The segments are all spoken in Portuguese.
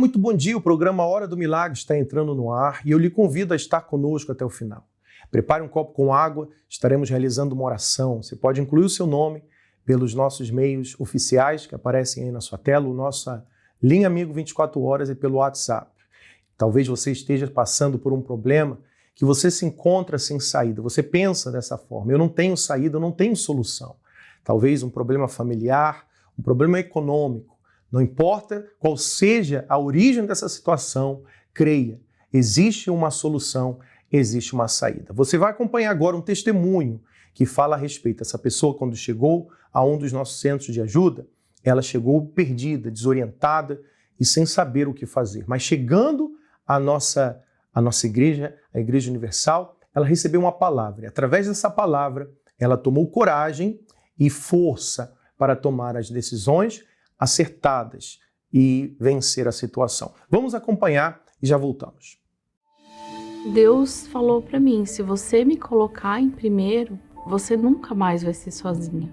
muito bom dia. O programa Hora do Milagre está entrando no ar e eu lhe convido a estar conosco até o final. Prepare um copo com água, estaremos realizando uma oração. Você pode incluir o seu nome pelos nossos meios oficiais que aparecem aí na sua tela, nossa linha Amigo 24 horas e pelo WhatsApp. Talvez você esteja passando por um problema que você se encontra sem saída. Você pensa dessa forma: eu não tenho saída, eu não tenho solução. Talvez um problema familiar, um problema econômico. Não importa qual seja a origem dessa situação, creia, existe uma solução, existe uma saída. Você vai acompanhar agora um testemunho que fala a respeito. Essa pessoa, quando chegou a um dos nossos centros de ajuda, ela chegou perdida, desorientada e sem saber o que fazer. Mas chegando à nossa igreja, a Igreja Universal, ela recebeu uma palavra. E através dessa palavra, ela tomou coragem e força para tomar as decisões acertadas e vencer a situação. Vamos acompanhar e já voltamos. Deus falou para mim: se você me colocar em primeiro, você nunca mais vai ser sozinha.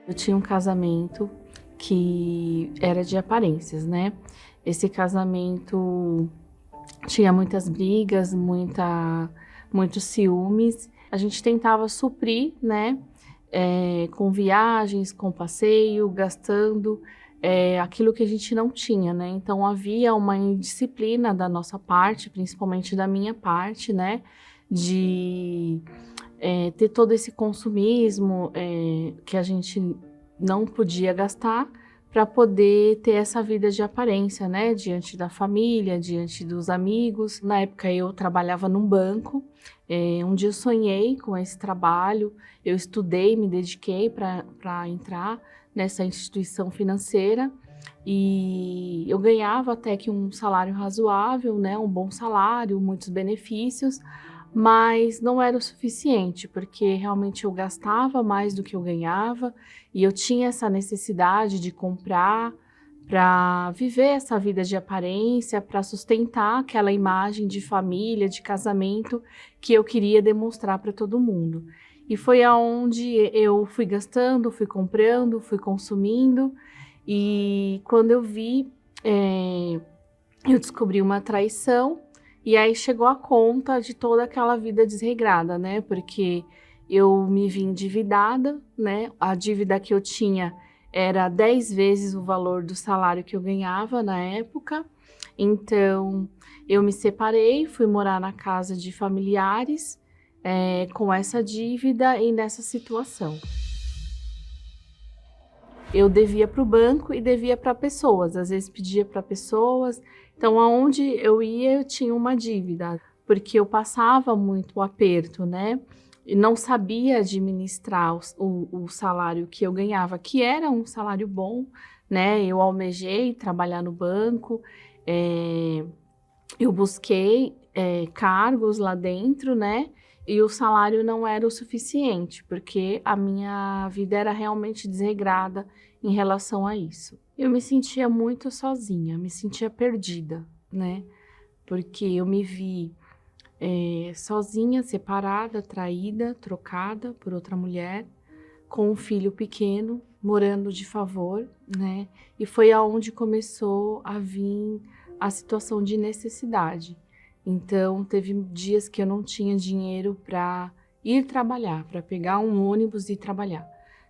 Eu tinha um casamento que era de aparências, né? Esse casamento tinha muitas brigas, muitos ciúmes. A gente tentava suprir, né? Com viagens, com passeio, gastando aquilo que a gente não tinha, né? Então havia uma indisciplina da nossa parte, principalmente da minha parte, né? De ter todo esse consumismo que a gente não podia gastar para poder ter essa vida de aparência, né? Diante da família, diante dos amigos. Na época eu trabalhava num banco. Um dia eu sonhei com esse trabalho, eu estudei, me dediquei para entrar nessa instituição financeira e eu ganhava até que um salário razoável, né? Um bom salário, muitos benefícios, mas não era o suficiente, porque realmente eu gastava mais do que eu ganhava e eu tinha essa necessidade de comprar para viver essa vida de aparência, para sustentar aquela imagem de família, de casamento que eu queria demonstrar para todo mundo. E foi aonde eu fui gastando, fui comprando, fui consumindo e quando eu vi, eu descobri uma traição. E aí chegou a conta de toda aquela vida desregrada, né? Porque eu me vi endividada, né? A dívida que eu tinha era 10 vezes o valor do salário que eu ganhava na época. Então, eu me separei, fui morar na casa de familiares com essa dívida e nessa situação. Eu devia para o banco e devia para pessoas, às vezes pedia para pessoas. Então, aonde eu ia, eu tinha uma dívida, porque eu passava muito aperto, né? E não sabia administrar o salário que eu ganhava, que era um salário bom, né? Eu almejei trabalhar no banco, eu busquei cargos lá dentro, né? E o salário não era o suficiente, porque a minha vida era realmente desregrada em relação a isso. Eu me sentia muito sozinha, me sentia perdida, né? Porque eu me vi sozinha, separada, traída, trocada por outra mulher, com um filho pequeno, morando de favor, né? E foi aonde começou a vir a situação de necessidade. Então, teve dias que eu não tinha dinheiro para ir trabalhar, para pegar um ônibus e ir trabalhar.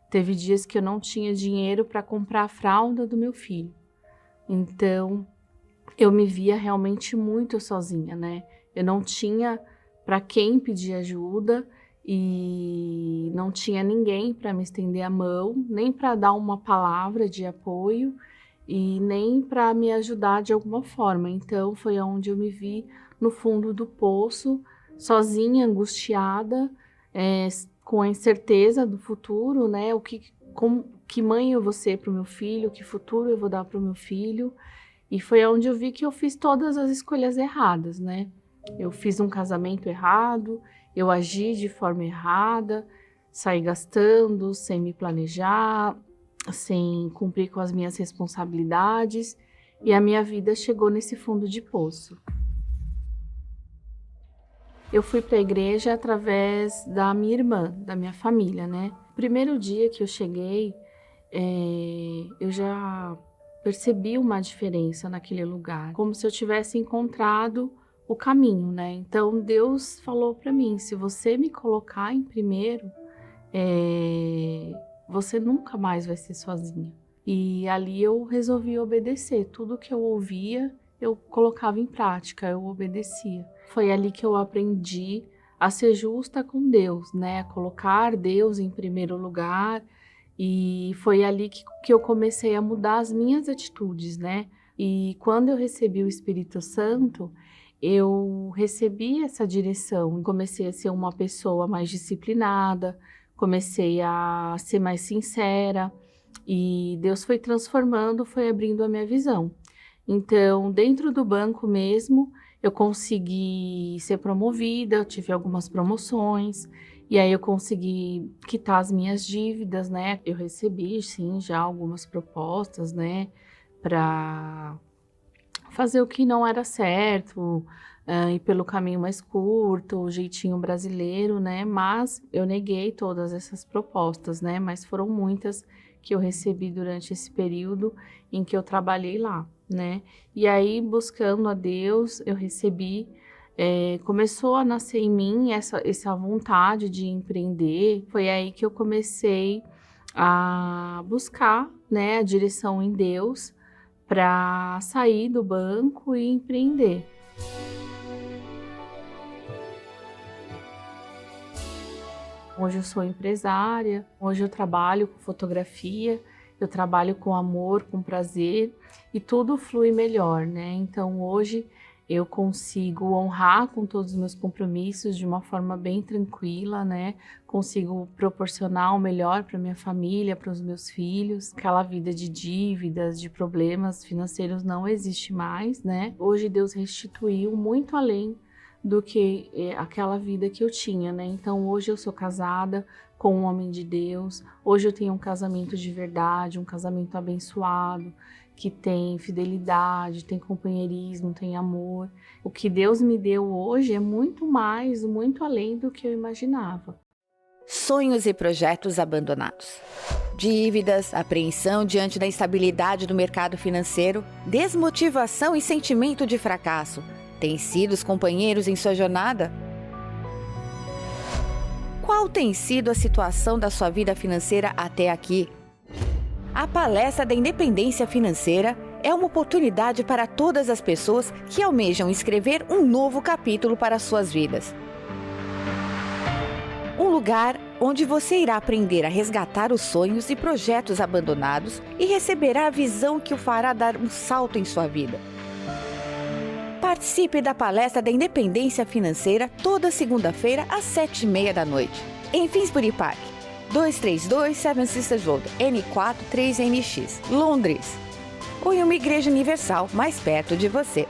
Teve dias que eu não tinha dinheiro para comprar a fralda do meu filho. Então, eu me via realmente muito sozinha, né? Eu não tinha para quem pedir ajuda e não tinha ninguém para me estender a mão, nem para dar uma palavra de apoio e nem para me ajudar de alguma forma. Então, foi onde eu me vi no fundo do poço, sozinha, angustiada, com a incerteza do futuro, né? Que mãe eu vou ser para o meu filho, que futuro eu vou dar para o meu filho. E foi onde eu vi que eu fiz todas as escolhas erradas, né? Eu fiz um casamento errado, eu agi de forma errada, saí gastando sem me planejar, sem cumprir com as minhas responsabilidades, e a minha vida chegou nesse fundo de poço. Eu fui para a igreja através da minha irmã, da minha família, né? Primeiro dia que eu cheguei, eu percebi uma diferença naquele lugar, como se eu tivesse encontrado o caminho, né? Então Deus falou para mim: se você me colocar em primeiro, você nunca mais vai ser sozinha. E ali eu resolvi obedecer. Tudo que eu ouvia, eu colocava em prática, eu obedecia. Foi ali que eu aprendi a ser justa com Deus, né? A colocar Deus em primeiro lugar. E foi ali que eu comecei a mudar as minhas atitudes, né? E quando eu recebi o Espírito Santo, eu recebi essa direção. Comecei a ser uma pessoa mais disciplinada, comecei a ser mais sincera. E Deus foi transformando, foi abrindo a minha visão. Então, dentro do banco mesmo, eu consegui ser promovida, eu tive algumas promoções, e aí eu consegui quitar as minhas dívidas, né? Eu recebi, sim, já algumas propostas, né, para fazer o que não era certo, ir pelo caminho mais curto, o jeitinho brasileiro, né? Mas eu neguei todas essas propostas, né? Mas foram muitas que eu recebi durante esse período em que eu trabalhei lá, né? E aí, buscando a Deus, eu recebi, começou a nascer em mim essa vontade de empreender. Foi aí que eu comecei a buscar, né, a direção em Deus para sair do banco e empreender. Hoje eu sou empresária, hoje eu trabalho com fotografia, eu trabalho com amor, com prazer e tudo flui melhor, né? Então hoje eu consigo honrar com todos os meus compromissos de uma forma bem tranquila, né? Consigo proporcionar o melhor para minha família, para os meus filhos. Aquela vida de dívidas, de problemas financeiros não existe mais, né? Hoje Deus restituiu muito além do que aquela vida que eu tinha, né? Então hoje eu sou casada com um homem de Deus, hoje eu tenho um casamento de verdade, um casamento abençoado, que tem fidelidade, tem companheirismo, tem amor. O que Deus me deu hoje é muito mais, muito além do que eu imaginava. Sonhos e projetos abandonados. Dívidas, apreensão diante da instabilidade do mercado financeiro, desmotivação e sentimento de fracasso. Têm sido os companheiros em sua jornada? Qual tem sido a situação da sua vida financeira até aqui? A Palestra da Independência Financeira é uma oportunidade para todas as pessoas que almejam escrever um novo capítulo para suas vidas. Um lugar onde você irá aprender a resgatar os sonhos e projetos abandonados e receberá a visão que o fará dar um salto em sua vida. Participe da Palestra da Independência Financeira toda segunda-feira às 7h30 da noite, em Finsbury Park, 232 Seven Sisters Road, N4 3NX, Londres, ou em uma igreja universal mais perto de você.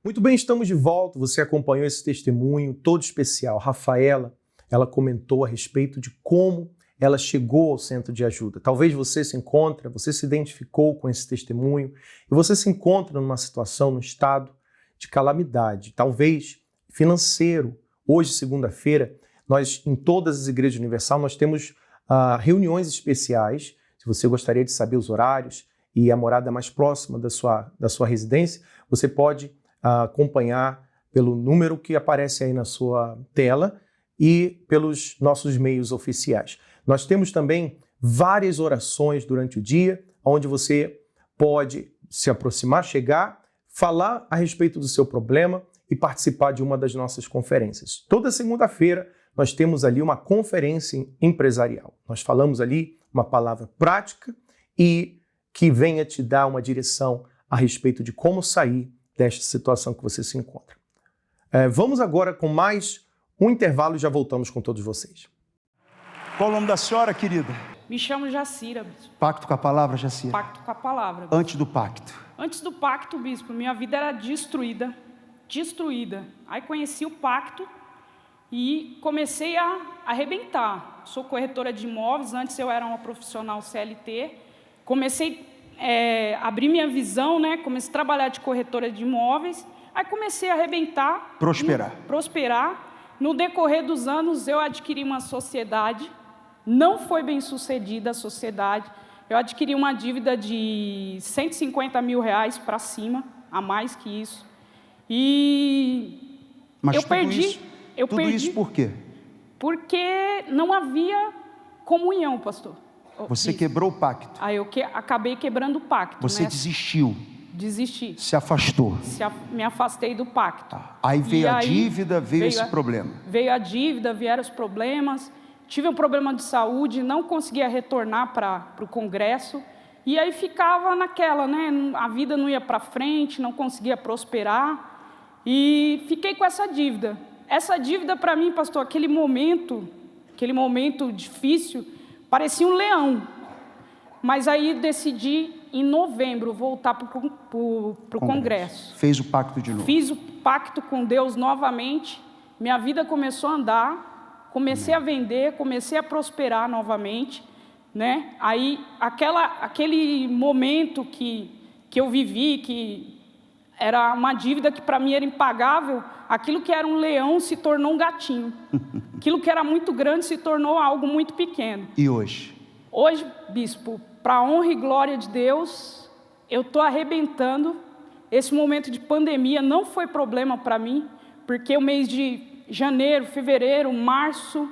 Muito bem, estamos de volta. Você acompanhou esse testemunho todo especial. Rafaela, ela comentou a respeito de como ela chegou ao centro de ajuda. Talvez você se identificou com esse testemunho e você se encontra numa situação, num estado de calamidade, talvez financeiro. Hoje, segunda-feira, nós, em todas as igrejas universal, nós temos reuniões especiais. Se você gostaria de saber os horários e a morada mais próxima da sua residência, você pode acompanhar pelo número que aparece aí na sua tela e pelos nossos meios oficiais. Nós temos também várias orações durante o dia, onde você pode se aproximar, chegar, falar a respeito do seu problema e participar de uma das nossas conferências. Toda segunda-feira nós temos ali uma conferência empresarial. Nós falamos ali uma palavra prática e que venha te dar uma direção a respeito de como sair desta situação que você se encontra. Vamos agora com mais um intervalo e já voltamos com todos vocês. Qual o nome da senhora, querida? Me chamo Jacira, bispo. Pacto com a palavra, Jacira? Pacto com a palavra, bispo. Antes do pacto? Antes do pacto, bispo, minha vida era destruída. Aí conheci o pacto e comecei a arrebentar. Sou corretora de imóveis, antes eu era uma profissional CLT. Comecei a abrir minha visão, né? Comecei a trabalhar de corretora de imóveis. Aí comecei a arrebentar. Prosperar. No decorrer dos anos, eu adquiri uma sociedade. Não foi bem sucedida a sociedade. eu adquiri uma dívida de R$150 mil para cima, a mais que isso. E Mas eu tudo perdi. Isso, eu tudo perdi isso por quê? porque não havia comunhão, pastor. Você Isso. quebrou o pacto. Aí eu acabei quebrando o pacto. Você né? desistiu. Desisti. Se afastou. Me afastei do pacto. Aí veio a aí dívida, veio esse problema. Veio a dívida, vieram os problemas. Tive um problema de saúde, não conseguia retornar para o Congresso. E aí ficava naquela, né? A vida não ia para frente, não conseguia prosperar. E fiquei com essa dívida. Essa dívida para mim, pastor, aquele momento difícil, parecia um leão. Mas aí decidi, em novembro, voltar para o Congresso. Fez o pacto de novo. Fiz o pacto com Deus novamente. Minha vida começou a andar. Comecei a vender, comecei a prosperar novamente. Né? Aí, aquele momento que eu vivi, que era uma dívida que para mim era impagável, aquilo que era um leão se tornou um gatinho. Aquilo que era muito grande se tornou algo muito pequeno. E hoje? Hoje, bispo, para a honra e glória de Deus, eu estou arrebentando. Esse momento de pandemia não foi problema para mim, porque o mês de janeiro, fevereiro, março,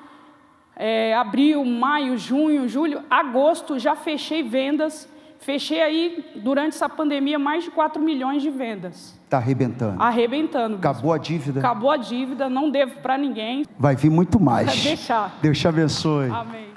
abril, maio, junho, julho, agosto, já fechei vendas. Fechei aí, durante essa pandemia, mais de 4 milhões de vendas. Está arrebentando. Arrebentando. Acabou a dívida? Acabou a dívida, não devo para ninguém. Vai vir muito mais. Vai deixar. Deus te abençoe. Amém.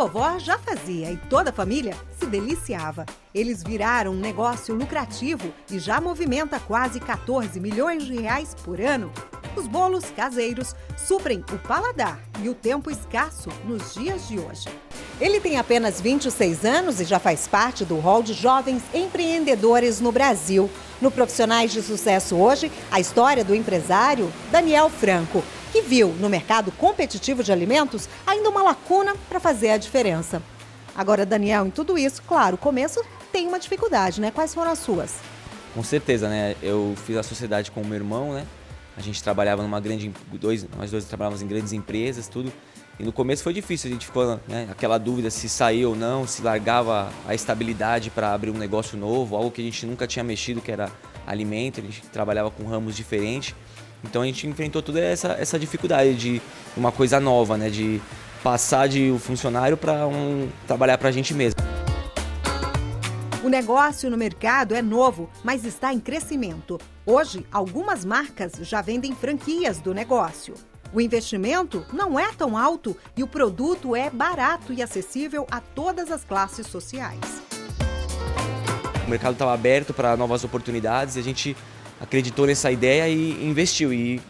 vovó já fazia e toda a família se deliciava. Eles viraram um negócio lucrativo e já movimenta quase 14 milhões de reais por ano. Os bolos caseiros suprem o paladar e o tempo escasso nos dias de hoje. Ele tem apenas 26 anos e já faz parte do hall de jovens empreendedores no Brasil. No Profissionais de Sucesso hoje, a história do empresário Daniel Franco, que viu no mercado competitivo de alimentos ainda uma lacuna para fazer a diferença. Agora, Daniel, em tudo isso, claro, o começo tem uma dificuldade, né? Quais foram as suas? Com certeza, né? Eu fiz a sociedade com o meu irmão, né? A gente trabalhava numa grande... Nós dois trabalhávamos em grandes empresas, tudo. E no começo foi difícil, a gente ficou, né, aquela dúvida se saía ou não, se largava a estabilidade para abrir um negócio novo, algo que a gente nunca tinha mexido, que era alimento, a gente trabalhava com ramos diferentes. Então a gente enfrentou toda essa dificuldade de uma coisa nova, né, de passar de um funcionário para trabalhar para a gente mesmo. O negócio no mercado é novo, mas está em crescimento. Hoje, algumas marcas já vendem franquias do negócio. O investimento não é tão alto e o produto é barato e acessível a todas as classes sociais. O mercado estava aberto para novas oportunidades e a gente acreditou nessa ideia e investiu. E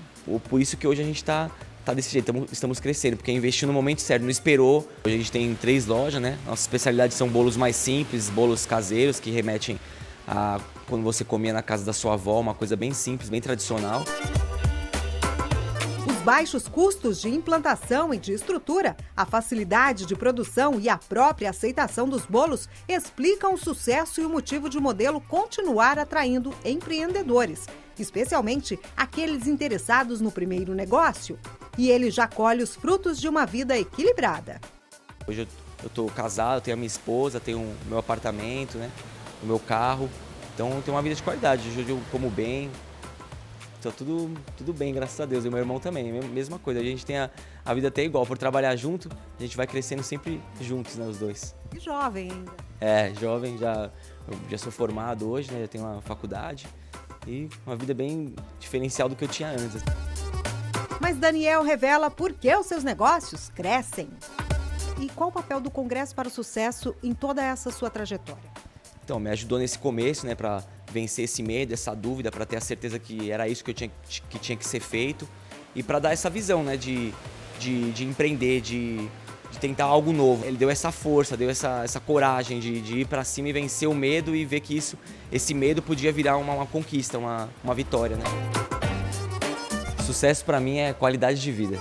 por isso que hoje a gente está desse jeito, estamos crescendo, porque investiu no momento certo, não esperou. Hoje a gente tem 3 lojas, né? Nossas especialidades são bolos mais simples, bolos caseiros, que remetem a quando você comia na casa da sua avó, uma coisa bem simples, bem tradicional. Os baixos custos de implantação e de estrutura, a facilidade de produção e a própria aceitação dos bolos explicam o sucesso e o motivo de o modelo continuar atraindo empreendedores, especialmente aqueles interessados no primeiro negócio. E ele já colhe os frutos de uma vida equilibrada. Hoje eu estou casado, tenho a minha esposa, tenho o meu apartamento, né? O meu carro. Então eu tenho uma vida de qualidade. Hoje eu como bem. Tá tudo bem, graças a Deus. E o meu irmão também, mesma coisa. A gente tem a vida até igual. Por trabalhar junto, a gente vai crescendo sempre juntos, né, os dois. E jovem ainda. Jovem, eu já sou formado hoje, né? Já tenho uma faculdade. E uma vida bem diferencial do que eu tinha antes. Mas Daniel revela por que os seus negócios crescem. E qual o papel do Congresso para o Sucesso em toda essa sua trajetória? Então, me ajudou nesse começo, né, para vencer esse medo, essa dúvida, para ter a certeza que era isso que tinha que ser feito e para dar essa visão, né, de empreender, de tentar algo novo. Ele deu essa força, deu essa coragem de ir para cima e vencer o medo e ver que esse medo podia virar uma conquista, uma vitória, né? Sucesso para mim é qualidade de vida.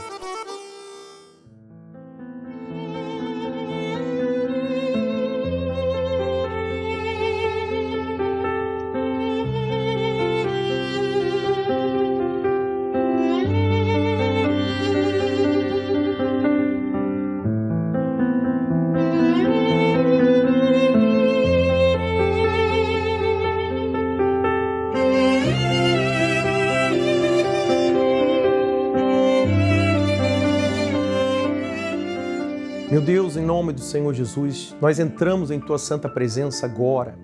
Meu Deus, em nome do Senhor Jesus, nós entramos em Tua santa presença agora,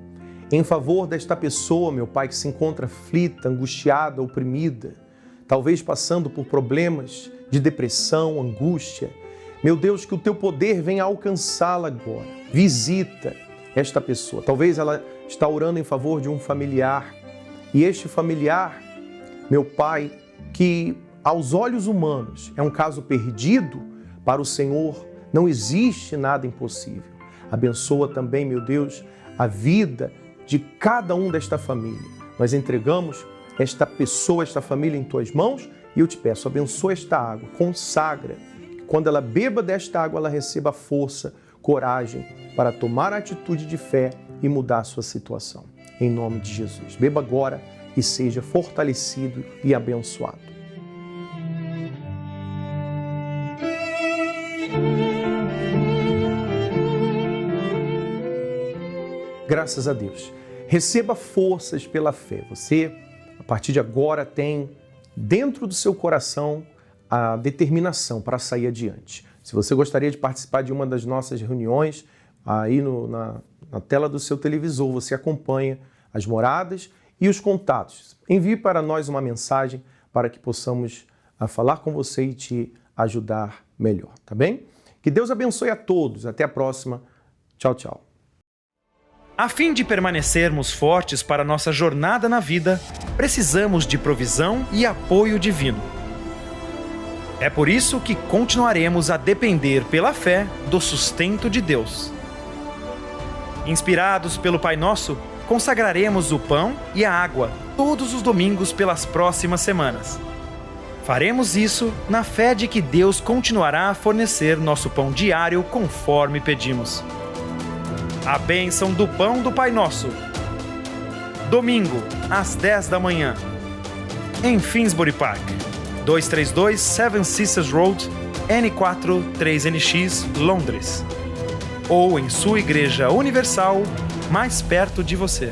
em favor desta pessoa, meu Pai, que se encontra aflita, angustiada, oprimida, talvez passando por problemas de depressão, angústia. Meu Deus, que o Teu poder venha alcançá-la agora. Visita esta pessoa. Talvez ela está orando em favor de um familiar, e este familiar, meu Pai, que aos olhos humanos é um caso perdido, para o Senhor não existe nada impossível. Abençoa também, meu Deus, a vida de cada um desta família. Nós entregamos esta pessoa, esta família em Tuas mãos e eu te peço, abençoa esta água, consagra. Quando ela beba desta água, ela receba força, coragem para tomar a atitude de fé e mudar a sua situação. Em nome de Jesus. Beba agora e seja fortalecido e abençoado. Graças a Deus. Receba forças pela fé. Você, a partir de agora, tem dentro do seu coração a determinação para sair adiante. Se você gostaria de participar de uma das nossas reuniões, aí na tela do seu televisor você acompanha as moradas e os contatos. Envie para nós uma mensagem para que possamos falar com você e te ajudar melhor, tá bem? Que Deus abençoe a todos. Até a próxima. Tchau, tchau. A fim de permanecermos fortes para nossa jornada na vida, precisamos de provisão e apoio divino. É por isso que continuaremos a depender pela fé do sustento de Deus. Inspirados pelo Pai Nosso, consagraremos o pão e a água todos os domingos pelas próximas semanas. Faremos isso na fé de que Deus continuará a fornecer nosso pão diário conforme pedimos. A bênção do pão do Pai Nosso. Domingo, às 10 da manhã. Em Finsbury Park, 232 Seven Sisters Road, N4 3NX, Londres. Ou em sua igreja universal, mais perto de você.